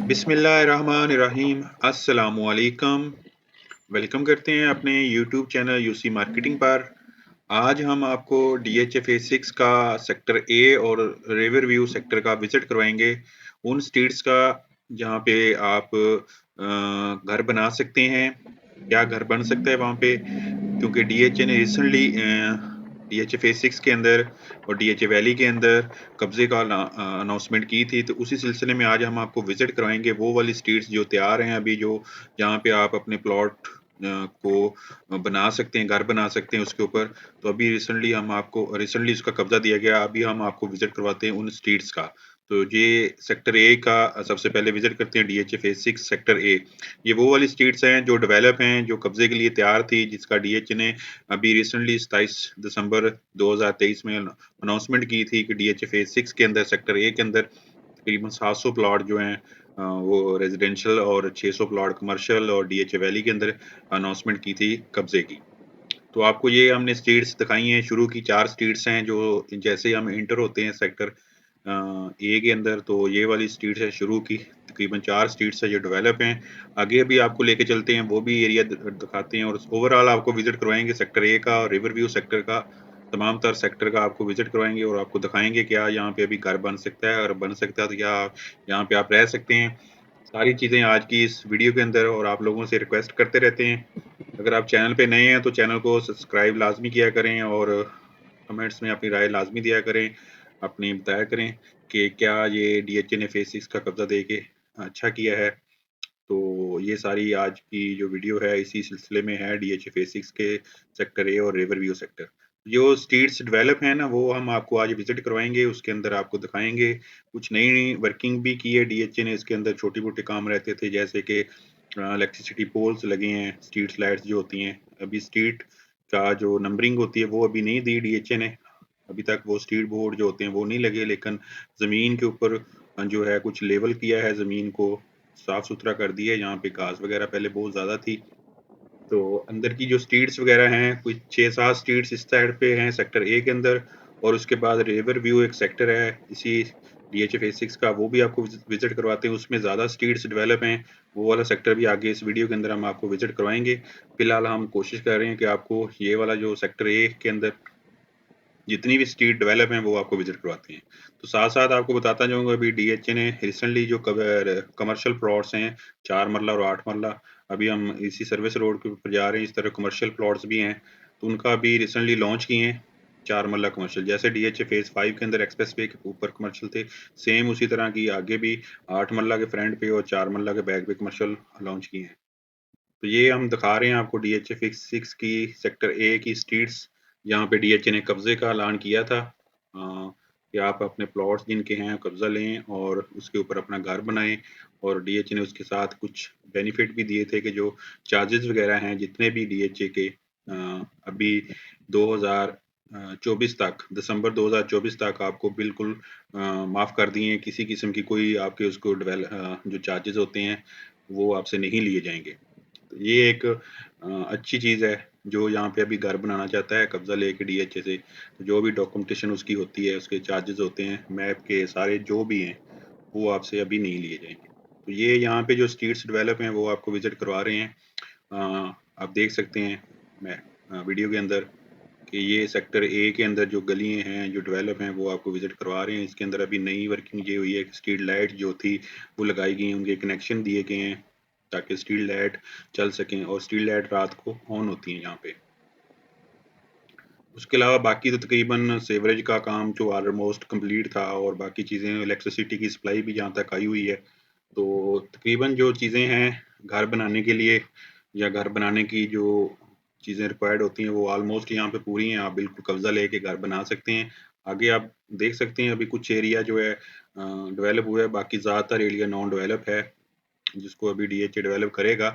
बिस्मिल्लाहिर्रहमानिर्रहीम अस्सलामुअलैकुम। वेलकम करते हैं अपने यूट्यूब चैनल यूसी मार्केटिंग पर। आज हम आपको DHFA 6 का सेक्टर ए और रिवर व्यू सेक्टर का विजिट करवाएंगे, उन स्टेट्स का जहां पे आप घर बना सकते हैं। क्या घर बन सकता है वहां पे, क्योंकि DHA ने रिसेंटली DHFA 6 के अंदर और DHA वैली के अंदर कब्जे का अनाउंसमेंट की थी। तो उसी सिलसिले में आज हम आपको विजिट करवाएंगे वो वाली स्ट्रीट्स जो तैयार हैं अभी, जो जहाँ पे आप अपने प्लॉट को बना सकते हैं, घर बना सकते हैं उसके ऊपर। तो अभी रिसेंटली उसका कब्जा दिया गया। अभी हम आपको विजिट करवाते हैं उन स्ट्रीट्स का। तो ये सेक्टर ए का सबसे पहले विजिट करते हैं, DHFA 6 सेक्टर ए। ये वो वाली स्ट्रीट्स हैं जो डेवलप हैं, जो कब्जे के लिए तैयार थी, जिसका DHA ने अभी रिसेंटली 27 दिसंबर 2023 में अनाउंसमेंट की थी कि DHFA 6 के अंदर सेक्टर ए के अंदर तकरीबन 700 प्लॉट जो हैं वो रेजिडेंशियल और 600 प्लॉट कमर्शियल, और DHA वैली के अंदर अनाउंसमेंट की थी कब्जे की। तो आपको ये हमने स्ट्रीट्स दिखाई हैं। शुरू की 4 स्ट्रीट्स हैं जो जैसे हम एंटर होते हैं सेक्टर ए के अंदर, तो ये वाली स्ट्रीट्स है शुरू की। तकरीबन 4 स्ट्रीट्स है जो डेवलप हैं। आगे भी आपको लेके चलते हैं, वो भी एरिया दिखाते हैं, और ओवरऑल आपको विजिट करवाएंगे सेक्टर ए का और रिवर व्यू सेक्टर का। तमाम तर सेक्टर का आपको विजिट करवाएंगे और आपको दिखाएंगे क्या यहाँ पे अभी घर बन सकता है, और बन सकता है तो क्या यहाँ पे आप रह सकते हैं। सारी चीजें आज की इस वीडियो के अंदर, और आप लोगों से रिक्वेस्ट करते रहते हैं, अगर आप चैनल पे नए हैं तो चैनल को सब्सक्राइब लाजमी किया करें, और कमेंट्स में अपनी राय लाजमी दिया करें, अपनी बताया करें कि क्या ये DHA ने फेज 6 का कब्जा दे के अच्छा किया है। तो ये सारी आज की जो वीडियो है इसी सिलसिले में है, DHA फेज 6 के सेक्टर ए और रिवर व्यू सेक्टर। जो स्ट्रीट्स डेवलप है ना, वो हम आपको आज विजिट करवाएंगे, उसके अंदर आपको दिखाएंगे। कुछ नई नई वर्किंग भी की है DHA ने इसके अंदर। छोटे मोटे काम रहते थे, जैसे कि इलेक्ट्रिसिटी पोल्स लगे हैं, स्ट्रीट लाइट्स जो होती हैं। अभी स्ट्रीट का जो नंबरिंग होती है वो अभी नहीं दी DHA ने, अभी तक वो स्ट्रीट बोर्ड जो होते हैं वो नहीं लगे। लेकिन जमीन के ऊपर जो है कुछ लेवल किया है, जमीन को साफ सुथरा कर दिया है। यहाँ पे घास वगैरह पहले बहुत ज्यादा थी। तो अंदर की जो स्ट्रीट्स वगैरह हैं, कुछ 6-7 स्ट्रीट्स इस साइड पे हैं सेक्टर ए के अंदर, और उसके बाद रिवर व्यू एक सेक्टर है इसी DHA फेज 6 का, वो भी आपको विजिट करवाते हैं। उसमें ज्यादा स्ट्रीट्स डेवलप हैं, वो वाला सेक्टर भी आगे इस वीडियो के अंदर हम आपको विजिट करवाएंगे। फिलहाल हम कोशिश कर रहे हैं कि आपको ये वाला जो सेक्टर ए के अंदर जितनी भी स्ट्रीट डेवलप हैं वो आपको विजिट करवाते हैं। तो साथ साथ आपको बताता जाऊंगा, अभी DHA ने रिसेंटली जो कमर्शियल प्लॉट्स हैं 4 मरला और 8 मरला, अभी हम इसी सर्विस रोड के ऊपर जा रहे हैं, इस तरह कमर्शियल प्लॉट्स भी हैं, तो उनका अभी रिसेंटली लॉन्च किए हैं 4 मरला कमर्शियल। जैसे DHA फेज 5 के अंदर एक्सप्रेस वे के ऊपर कमर्शियल थे, सेम उसी तरह की आगे भी 8 मरला के फ्रंट पे और 4 मरला के बैक पे कमर्शियल लॉन्च किए हैं। तो ये हम दिखा रहे हैं आपको DHA फिक्स 6 की सेक्टर ए की स्ट्रीट्स, जहाँ पे DHA ने कब्जे का ऐलान किया था कि आप अपने प्लॉट्स जिनके हैं कब्जा लें और उसके ऊपर अपना घर बनाएं। और DHA ने उसके साथ कुछ बेनिफिट भी दिए थे कि जो चार्जेस वगैरह हैं जितने भी DHA के अभी 2024 तक, दिसंबर 2024 तक आपको बिल्कुल माफ कर दिए हैं। किसी किस्म की कोई आपके उसको जो चार्जेस होते हैं वो आपसे नहीं लिए जाएंगे। तो ये एक अच्छी चीज़ है। जो यहाँ पे अभी घर बनाना चाहता है कब्जा लेके DHA से, तो जो भी डॉक्यूमेंटेशन उसकी होती है, उसके चार्जेस होते हैं, मैप के सारे जो भी हैं, वो आपसे अभी नहीं लिए जाएंगे। तो ये यहाँ पे जो स्ट्रीट्स डेवलप हैं वो आपको विजिट करवा रहे हैं। आप देख सकते हैं मैं वीडियो के अंदर कि ये सेक्टर ए के अंदर जो गलियाँ हैं जो डेवलप हैं वो आपको विजिट करवा रहे हैं। इसके अंदर अभी नई वर्किंग ये हुई है, स्ट्रीट लाइट जो थी वो लगाई गई, उनके कनेक्शन दिए गए हैं ताकि स्ट्रीट लाइट चल सकें, और स्ट्रीट लाइट रात को ऑन होती है यहाँ पे। उसके अलावा बाकी तो तकरीबन सेवरेज का काम जो ऑलमोस्ट कंप्लीट था, और बाकी चीज़ें इलेक्ट्रिसिटी की सप्लाई भी जहाँ तक आई हुई है। तो तकरीबन जो चीज़ें हैं घर बनाने के लिए या घर बनाने की जो चीज़ें रिक्वायर्ड होती हैं वो ऑलमोस्ट यहाँ पे पूरी हैं। आप बिल्कुल कब्जा लेके घर बना सकते हैं। आगे आप देख सकते हैं अभी कुछ एरिया जो है डेवलप हुआ है, बाकी ज़्यादातर एरिया नॉन डेवलप है जिसको अभी DHA डेवलप करेगा।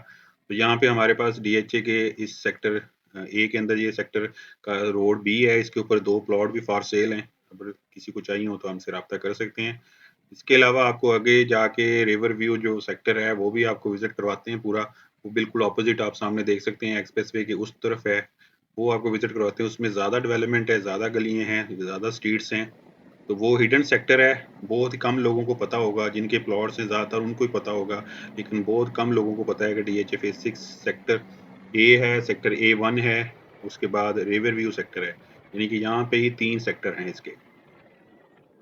तो यहाँ पे हमारे पास DHA के इस सेक्टर ए के अंदर ये सेक्टर का रोड भी है, इसके ऊपर 2 प्लॉट भी फॉर सेल हैं। अगर किसी को चाहिए हो तो हमसे रब्ता कर सकते हैं। इसके अलावा आपको आगे जाके रिवर व्यू जो सेक्टर है वो भी आपको विजिट करवाते हैं पूरा। वो बिल्कुल ऑपोजिट आप सामने देख सकते हैं, एक्सप्रेस वे के उस तरफ है, वो आपको विजिट करवाते हैं। उसमें ज़्यादा डेवलपमेंट है, ज़्यादा गलियाँ हैं, ज़्यादा स्ट्रीट्स हैं। तो वो हिडन सेक्टर है, बहुत ही कम लोगों को पता होगा, जिनके प्लॉट्स हैं ज़्यादातर उनको ही पता होगा, लेकिन बहुत कम लोगों को पता है कि DHA फेज 6 सेक्टर ए है, सेक्टर A1 है, उसके बाद रिवर व्यू सेक्टर है, यानी कि यहाँ पे ही 3 सेक्टर हैं इसके।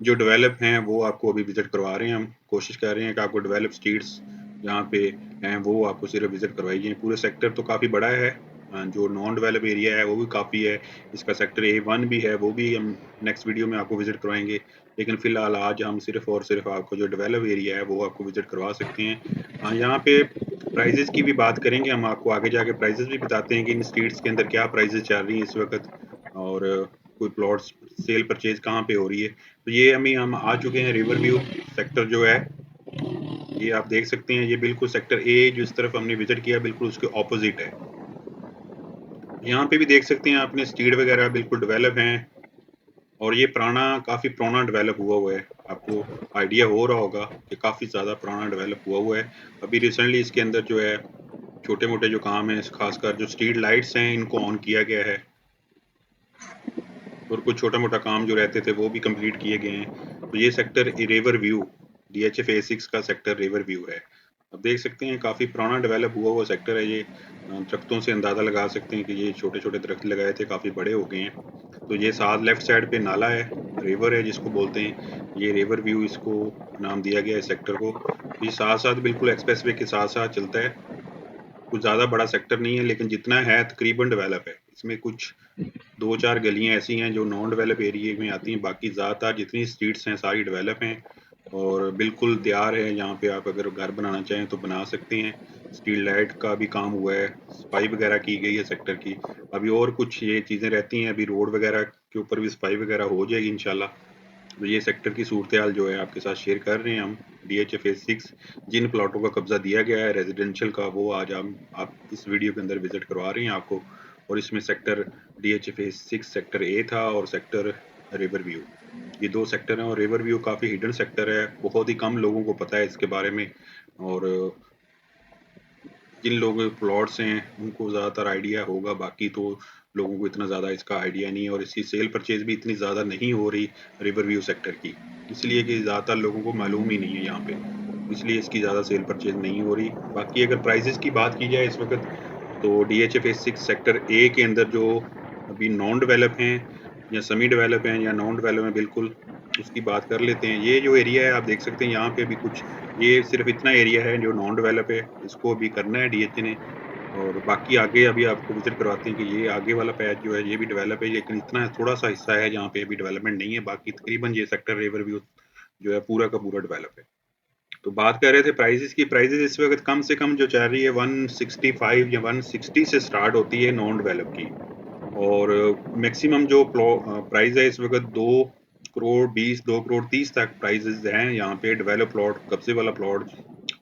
जो डेवलप हैं वो आपको अभी विजिट करवा रहे हैं, हम कोशिश कर रहे हैं कि आपको डेवलप स्ट्रीट्स जहाँ पे हैं वो आपको सिर्फ विजिट करवाई जाए। पूरे सेक्टर तो काफ़ी बड़ा है, जो नॉन डेवलप एरिया है वो भी काफ़ी है, इसका सेक्टर A1 भी है, वो भी हम नेक्स्ट वीडियो में आपको विजिट करवाएंगे, लेकिन फिलहाल आज हम सिर्फ और सिर्फ आपको जो डेवलप एरिया है वो आपको विजिट करवा सकते हैं। यहाँ पे प्राइजेस की भी बात करेंगे, हम आपको आगे जाके प्राइजेस भी बताते हैं कि इन स्ट्रीट्स के अंदर क्या प्राइजेस चल रही हैं इस वक्त, और कोई प्लॉट्स सेल परचेज कहाँ पे हो रही है। तो ये हम आ चुके हैं रिवर व्यू सेक्टर जो है, ये आप देख सकते हैं, ये बिल्कुल सेक्टर ए जिस तरफ हमने विजिट किया बिल्कुल उसके ऑपोजिट है। यहाँ पे भी देख सकते हैं आपने स्ट्रीट वगैरह बिल्कुल डेवलप हैं, और ये काफी पुराना डेवलप हुआ है, आपको आइडिया हो रहा होगा कि काफी ज्यादा पुराना डेवलप हुआ है। अभी रिसेंटली इसके अंदर जो है छोटे मोटे जो काम है, खासकर जो स्ट्रीट लाइट्स हैं इनको ऑन किया गया है, और कुछ छोटा मोटा काम जो रहते थे वो भी कंप्लीट किए गए हैं। तो ये sector river view DHA phase 6 का सेक्टर रिवर व्यू है। अब देख सकते हैं काफ़ी पुराना डेवलप हुआ सेक्टर है ये, दरख्तों से अंदाज़ा लगा सकते हैं कि ये छोटे छोटे दरख्त लगाए थे काफ़ी बड़े हो गए हैं। तो ये साथ लेफ्ट साइड पे नाला है, रिवर है जिसको बोलते हैं, ये रिवर व्यू इसको नाम दिया गया है सेक्टर को। ये साथ साथ बिल्कुल एक्सप्रेस वे के साथ साथ चलता है, कुछ ज़्यादा बड़ा सेक्टर नहीं है, लेकिन जितना है तकरीबन डेवलप है। इसमें कुछ 2-4 गलियां ऐसी हैं जो नॉन डेवलप एरिया में आती हैं, बाकी ज़्यादातर जितनी स्ट्रीट्स हैं सारी डेवलप हैं और बिल्कुल तैयार है। यहाँ पे आप अगर घर बनाना चाहें तो बना सकते हैं। स्ट्रीट लाइट का भी काम हुआ है, सफाई वगैरह की गई है सेक्टर की। अभी और कुछ ये चीज़ें रहती हैं, अभी रोड वगैरह के ऊपर भी सफाई वगैरह हो जाएगी इंशाल्लाह। तो ये सेक्टर की सूरत हाल जो है आपके साथ शेयर कर रहे हैं हम। DHA फेज 6 जिन प्लॉटों का कब्जा दिया गया है रेजिडेंशियल का, वो आज हम आप इस वीडियो के अंदर विजिट करवा रहे हैं आपको। और इसमें sector DHA phase 6 sector A था और सेक्टर रिवर व्यू, ये 2 सेक्टर हैं। और रिवर व्यू काफ़ी हिडन सेक्टर है, बहुत ही कम लोगों को पता है इसके बारे में, और जिन लोगों के प्लॉट्स हैं उनको ज़्यादातर आइडिया होगा, बाकी तो लोगों को इतना ज़्यादा इसका आइडिया नहीं है, और इसकी सेल परचेज भी इतनी ज़्यादा नहीं हो रही रिवर व्यू सेक्टर की, इसलिए कि ज़्यादातर लोगों को मालूम ही नहीं है यहाँ पे, इसलिए इसकी ज़्यादा सेल परचेज नहीं हो रही। बाकी अगर प्राइजेस की बात की जाए इस वक्त, तो DHA फेज 6 सेक्टर ए के अंदर जो अभी नॉन डेवलप हैं या सेमी डेवलप हैं या नॉन डेवलप हैं बिल्कुल, उसकी बात कर लेते हैं। ये जो एरिया है आप देख सकते हैं यहाँ पे भी कुछ, ये सिर्फ इतना एरिया है जो नॉन डेवलप है, इसको अभी करना है DHA ने। और बाकी आगे अभी आपको विजिट करवाते हैं कि ये आगे वाला पैच जो है ये भी डेवलप है, लेकिन इतना थोड़ा सा हिस्सा है जहाँ पे अभी डेवलपमेंट नहीं है, बाकी तकरीबन ये सेक्टर रिवर व्यू जो है पूरा का पूरा डेवलप है। तो बात कर रहे थे प्राइजेस की, प्राइजेस इस वक्त कम से कम जो चल रही है 165 या 160 से स्टार्ट होती है नॉन डेवलप की, और मैक्सिमम जो प्राइस है इस वक्त 2 करोड़ 20 2 करोड़ 30 तक प्राइजेस हैं यहाँ पे डेवलप प्लॉट, कब्जे वाला प्लॉट।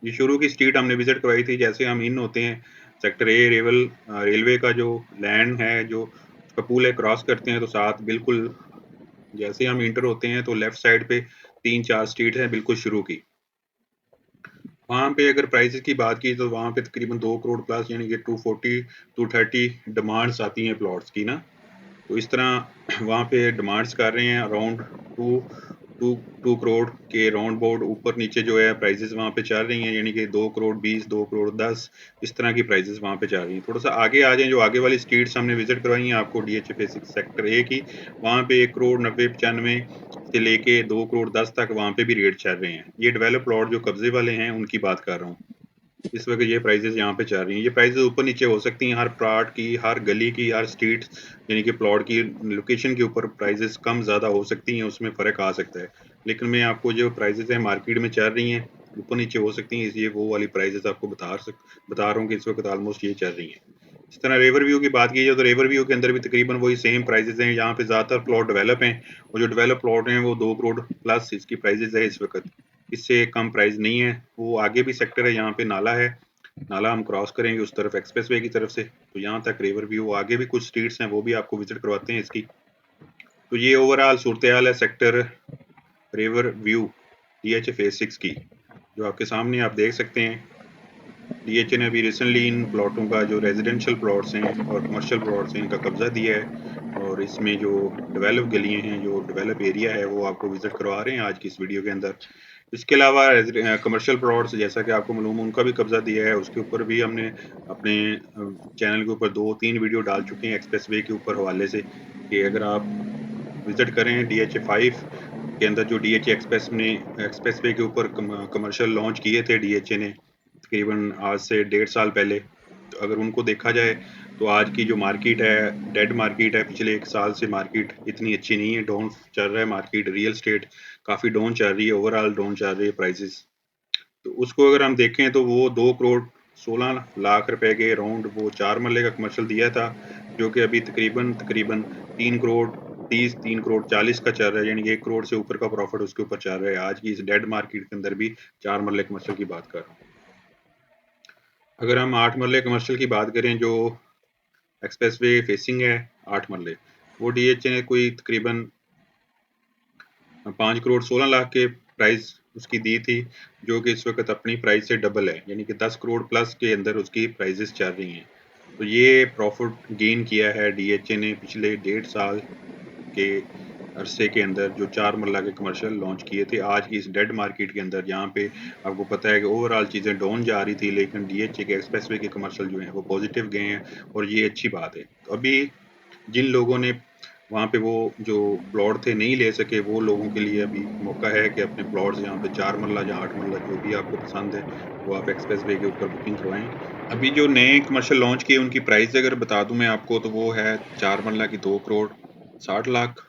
ये शुरू की स्ट्रीट हमने विजिट करवाई थी, जैसे हम इन होते हैं सेक्टर ए रेलवे का जो लैंड है, जो उसका पुल है, क्रॉस करते हैं तो साथ बिल्कुल जैसे हम इंटर होते हैं तो लेफ्ट साइड पे 3-4 स्ट्रीट है बिल्कुल शुरू की। वहाँ पे अगर प्राइसेस की बात की तो वहाँ पे तकरीबन 2 करोड़ प्लस, यानी कि 240-230 डिमांड्स आती हैं प्लॉट्स की ना। तो इस तरह वहाँ पे डिमांड्स कर रहे हैं अराउंड टू टू 2 करोड़ के राउंड बोर्ड ऊपर नीचे जो है प्राइजेस वहाँ पे चल रही हैं, यानी कि 2 करोड़ 20 2 करोड़ 10 इस तरह की प्राइजेस वहाँ पे चल रही हैं। थोड़ा सा आगे आ जाएं, जो आगे वाली स्ट्रीट्स हमने विजिट करवाई हैं आपको DHA फेज 6 सेक्टर ए की, वहाँ पे 1 करोड़ 90 95 से लेके 2 करोड़ 10 तक वहाँ पे भी रेट चल रहे हैं। ये डेवलप प्लॉट जो कब्जे वाले हैं उनकी बात कर रहा हूँ, इस वक्त ये प्राइजेस यहाँ पे चल रही हैं। ये प्राइजेस ऊपर नीचे हो सकती हैं, हर प्लॉट की, हर गली की, हर स्ट्रीट यानी कि प्लॉट की लोकेशन के ऊपर प्राइजेस कम ज़्यादा हो सकती हैं, उसमें फ़र्क आ सकता है। लेकिन मैं आपको जो प्राइजेस हैं मार्केट में चल रही हैं ऊपर नीचे हो सकती हैं, इसलिए वो वाली प्राइजेस आपको बता रहा हूँ कि इस वक्त ऑलमोस्ट ये चल रही हैं। इस तरह रिवर व्यू की बात की जाए तो रिवर व्यू के अंदर भी तकरीबन वही सेम प्राइजेस हैं। यहाँ पे ज़्यादातर प्लॉट डेवलप हैं, और जो डेवलप प्लॉट हैं वो 2 करोड़ प्लस इसकी प्राइजेस है इस वक्त, इससे कम प्राइस नहीं है। वो आगे भी सेक्टर है, यहाँ पे नाला है, नाला हम क्रॉस करेंगे उस तरफ एक्सप्रेसवे की तरफ से, तो यहाँ तक रिवर व्यू, आगे भी कुछ स्ट्रीट्स हैं वो भी आपको विजिट करवाते हैं इसकी। तो ये ओवरऑल सूरत हाल है sector river view DHA phase 6 की, जो आपके सामने आप देख सकते हैं। डीएचए ने अभी रिसेंटली इन प्लॉटों का जो रेजिडेंशियल प्लॉट्स हैं और कमर्शियल प्लॉट्स हैं इनका कब्जा दिया है और इसमें जो डेवलप गलियां हैं, जो डेवलप एरिया है, वो आपको विजिट करवा रहे हैं आज की इस वीडियो के अंदर। इसके अलावा कमर्शियल प्लॉट्स जैसा कि आपको मालूम उनका भी कब्जा दिया है, उसके ऊपर भी हमने अपने चैनल के ऊपर 2-3 वीडियो डाल चुके हैं एक्सप्रेस वे के ऊपर हवाले से, कि अगर आप विजिट करें DHA 5 के अंदर जो DHA एक्सप्रेस वे के ऊपर कमर्शियल लॉन्च किए थे DHA ने तकरीबन आज से 1.5 साल पहले, तो अगर उनको देखा जाए तो आज की जो मार्केट है, डेड मार्केट है, पिछले 1 साल से मार्केट इतनी अच्छी नहीं है, डाउन चल रहा है मार्केट, रियल एस्टेट काफ़ी डाउन चल रही है, ओवरऑल डाउन चल रही है प्राइसेस। तो उसको अगर हम देखें तो वो 2 करोड़ 16 लाख रुपए के अराउंड वो 4 मरले का कमर्शियल दिया था, जो कि अभी तकरीबन तकरीबन 3 करोड़ 30, 3 करोड़ 40 का चल रहा है, यानी कि 1 करोड़ से ऊपर का प्रॉफिट उसके ऊपर चल रहा है। आज की इस डेड मार्केट के अंदर भी 4 मरले कमर्शियल की बात कर रहा हूँ। अगर हम 8 मरले कमर्शियल की बात करें जो एक्सप्रेस वे फेसिंग है 8 मरले, वो डीएचए ने कोई तकरीबन 5 करोड़ 16 लाख के प्राइस उसकी दी थी, जो कि इस वक्त अपनी प्राइस से डबल है, यानी कि 10 करोड़ प्लस के अंदर उसकी प्राइसेस चल रही हैं। तो ये प्रॉफिट गेन किया है डीएचए ने पिछले 1.5 साल के अरसे के अंदर, जो 4 मरला के कमर्शियल लॉन्च किए थे आज की इस डेड मार्केट के अंदर, जहाँ पे आपको पता है कि ओवरऑल चीज़ें डाउन जा रही थी, लेकिन डीएचए के एक्सप्रेसवे के कमर्शियल जो हैं वो पॉजिटिव गए हैं और ये अच्छी बात है। तो अभी जिन लोगों ने वहाँ पे वो जो प्लॉट थे नहीं ले सके, वो लोगों के लिए अभी मौका है कि अपने प्लॉट्स यहाँ पे 4 मरला या 8 मरला जो भी आपको पसंद है, वो आप एक्सप्रेस वे के ऊपर बुकिंग करवाएँ। अभी जो नए कमर्शियल लॉन्च किए उनकी प्राइस अगर बता दूँ मैं आपको, तो वो है 4 मरला की 2 करोड़ 60 लाख,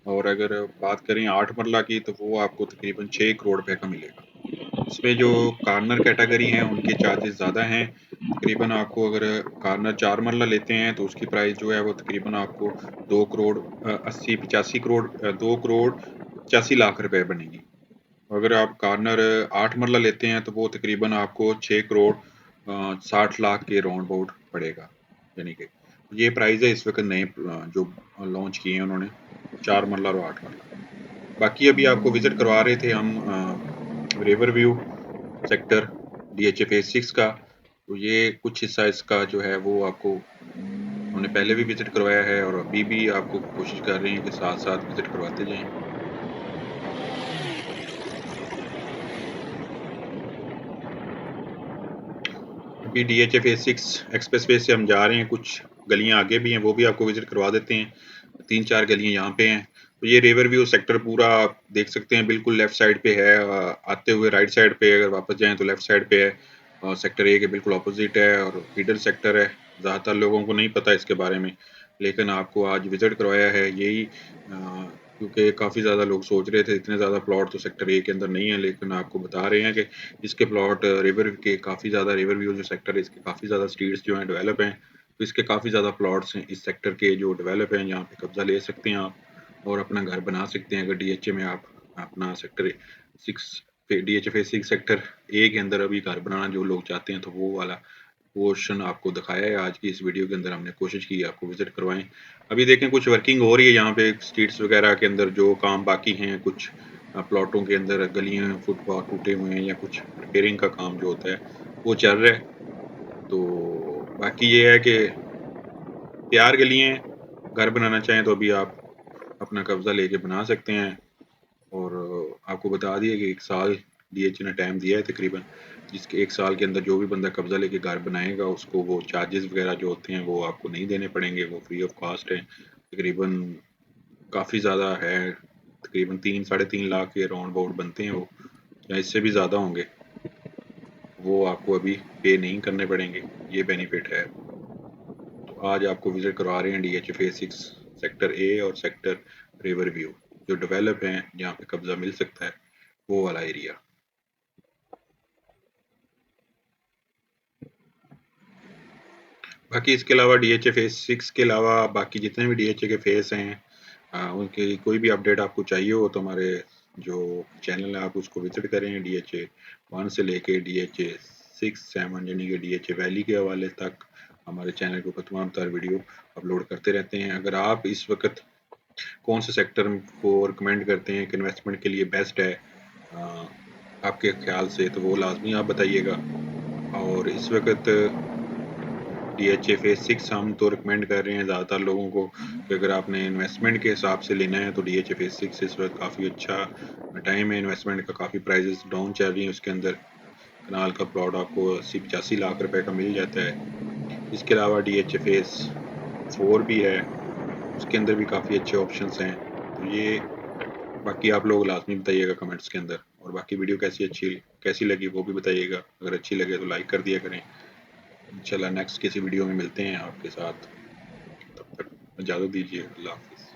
और अगर बात करें 8 मरला की तो वो आपको तकरीबन 6 करोड़ रुपए का मिलेगा। इसमें जो कॉर्नर कैटेगरी हैं उनके चार्जेस ज़्यादा हैं। तकरीबन आपको अगर कॉर्नर 4 मरला लेते हैं तो उसकी प्राइस जो है वो तकरीबन आपको 2 करोड़ 80-85 करोड़ 2 करोड़ 85 लाख रुपए बनेगी। अगर आप कॉर्नर 8 मरला लेते हैं तो वो तकरीबन आपको 6 करोड़ 60 लाख के राउंड अबाउट पड़ेगा। यानी कि ये प्राइस है इस वक्त नए जो लॉन्च किए हैं उन्होंने, 4 मरला और 8 मरला। बाकी अभी आपको विजिट करवा रहे थे हम river view sector DHA phase 6 का, तो ये कुछ हिस्सा इसका जो है वो आपको हमने पहले भी विजिट करवाया है और अभी भी आपको कोशिश कर रहे हैं कि साथ साथ विजिट करवाते जाएं। अभी DHA फेज 6 एक्सप्रेस वे से हम जा रहे हैं, कुछ गलियां आगे भी हैं वो भी आपको विजिट करवा देते हैं। 3-4 गलियां यहाँ पे हैं। तो ये रिवर व्यू सेक्टर पूरा आप देख सकते हैं, बिल्कुल लेफ्ट साइड पे है, आते हुए राइट साइड पे अगर वापस जाएं तो लेफ्ट साइड पे है, सेक्टर ए के बिल्कुल ऑपोजिट है और फीडर सेक्टर है। ज़्यादातर लोगों को नहीं पता इसके बारे में, लेकिन आपको आज विजिट करवाया है यही, क्योंकि काफ़ी ज़्यादा लोग सोच रहे थे इतने ज़्यादा प्लॉट तो सेक्टर ए के अंदर नहीं है, लेकिन आपको बता रहे हैं कि इसके प्लॉट रिवर के काफ़ी ज़्यादा, रिवर व्यू जो सेक्टर है इसके काफ़ी ज़्यादा स्ट्रीट्स जो हैं डेवलप हैं, तो इसके काफ़ी ज़्यादा प्लॉट्स हैं इस सेक्टर के जो डेवलप हैं, जहाँ पे कब्जा ले सकते हैं आप और अपना घर बना सकते हैं। अगर डीएचए में आप अपना sector 6 DHA phase 6 sector A के अंदर अभी घर बनाना जो लोग चाहते हैं, तो वो वाला पोर्शन आपको दिखाया है आज की इस वीडियो के अंदर, हमने कोशिश की आपको विजिट करवाएं। अभी देखें कुछ वर्किंग हो रही है यहाँ पे स्ट्रीट्स वगैरह के अंदर, जो काम बाकी हैं, कुछ प्लॉटों के अंदर गलियां फुटपाथ टूटे हुए हैं या कुछ रिपेयरिंग का काम जो होता है वो चल रहा है। तो बाकी ये है कि तैयार गलियां, घर बनाना चाहें तो अभी आप अपना कब्जा लेके बना सकते हैं। और आपको बता दिया कि 1 साल डीएचए ने टाइम दिया है तकरीबन, जिसके 1 साल के अंदर जो भी बंदा कब्जा लेके घर बनाएगा उसको वो चार्जेस वगैरह जो होते हैं वो आपको नहीं देने पड़ेंगे, वो फ्री ऑफ कॉस्ट है। तकरीबन काफ़ी ज़्यादा है, तकरीबन 3-3.5 लाख के राउंड अबाउट बनते हैं वो, या इससे भी ज़्यादा होंगे, वो आपको अभी पे नहीं करने पड़ेंगे, ये बेनिफिट है। तो आज आपको विजिट करवा रहे हैं डीएचए फेज 6 सेक्टर ए और सेक्टर रिवर व्यू, जो डेवलप हैं, जहाँ पे कब्जा मिल सकता है, वो वाला एरिया। बाकी इसके अलावा डीएचए फेज 6 के अलावा बाकी जितने भी डीएचए के फेस हैं, उनकी कोई भी अपडेट आपको चाहिए हो तो हमारे जो चैनल है आप उसको विजिट करें। डीएचए 1 से लेके डीएचए 6-7 यानी कि डीएचए वैली के हवाले तक हमारे चैनल के ऊपर तमाम तर वीडियो अपलोड करते रहते हैं। अगर आप इस वक्त कौन से सेक्टर को रिकमेंड करते हैं कि इन्वेस्टमेंट के लिए बेस्ट है आपके ख्याल से, तो वो लाजमी आप बताइएगा। और इस वक्त DHA फेज 6 हम तो रिकमेंड कर रहे हैं ज़्यादातर लोगों को कि अगर आपने इन्वेस्टमेंट के हिसाब से लेना है तो DHA फेज 6 इस वक्त काफ़ी अच्छा टाइम है इन्वेस्टमेंट का। काफ़ी प्राइजेस डाउन चल रही हैं उसके अंदर। कनाल का प्लॉट आपको 80-85 लाख रुपए का मिल जाता है। इसके अलावा DHA फेज 4 भी है, उसके अंदर भी काफ़ी अच्छे ऑप्शंस हैं। तो ये बाकी आप लोग लाजमी बताइएगा कमेंट्स के अंदर, और बाकी वीडियो कैसी लगी वो भी बताइएगा। अगर अच्छी लगे तो लाइक कर दिया करें। इंशाल्लाह नेक्स्ट किसी वीडियो में मिलते हैं आपके साथ। तब तक इजाज़त दीजिए। अल्लाह हाफ़िज़।